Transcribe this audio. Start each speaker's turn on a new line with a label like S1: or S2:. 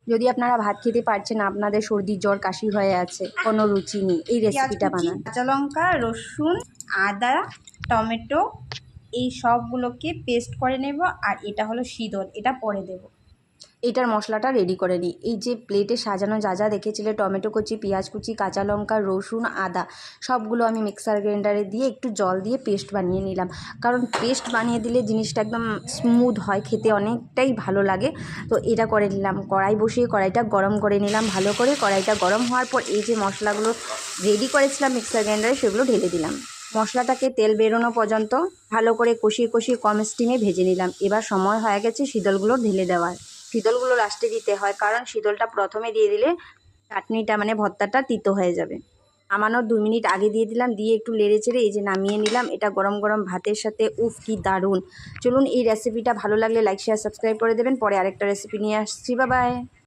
S1: যদি আপনারা ভাত খেতে পারছেন, আপনাদের সর্দি জ্বর কাশি হয়ে আছে, কোনো রুচি নেই, এই রেসিপিটা বানান।
S2: কাঁচা লঙ্কা, রসুন, আদা, টমেটো এই সবগুলোকে পেস্ট করে নেব। আর এটা হলো শীতল, এটা পরে দেব।
S1: এটার মশলাটা রেডি করে নিই। এই যে প্লেটে সাজানো যা যা দেখেছিলে, টমেটো কুচি, পেঁয়াজ কুচি, কাঁচা লঙ্কা, রসুন, আদা, সবগুলো আমি মিক্সার গ্রাইন্ডারে দিয়ে একটু জল দিয়ে পেস্ট বানিয়ে নিলাম। কারণ পেস্ট বানিয়ে দিলে জিনিসটা একদম স্মুথ হয়, খেতে অনেকটাই ভালো লাগে। তো এটা করে নিলাম। কড়াই বসিয়ে কড়াইটা গরম করে নিলাম ভালো করে। কড়াইটা গরম হওয়ার পর এই যে মশলাগুলো রেডি করেছিলাম মিক্সার গ্রাইন্ডারে, সেগুলো ঢেলে দিলাম। মশলাটাকে তেল বেরোনো পর্যন্ত ভালো করে কষিয়ে কষিয়ে কম স্টিমে ভেজে নিলাম। এবার সময় হয়ে গেছে শীতলগুলো ঢেলে দেওয়ার। শীতলগুলো লাস্টে দিতে হয়, কারণ শীতলটা প্রথমে দিয়ে দিলে চাটনিটা মানে ভর্তাটা তিতো হয়ে যাবে। নামানোর 2 মিনিট আগে দিয়ে দিলাম, দিয়ে একটু নেড়ে চেড়ে এই যে নামিয়ে নিলাম। এটা গরম গরম ভাতের সাথে উফ কি দারুণ। চলুন, এই রেসিপিটা ভালো লাগলে লাইক শেয়ার সাবস্ক্রাইব করে দেবেন। পরে আরেকটা রেসিপি নিয়ে আসছি। Bye bye.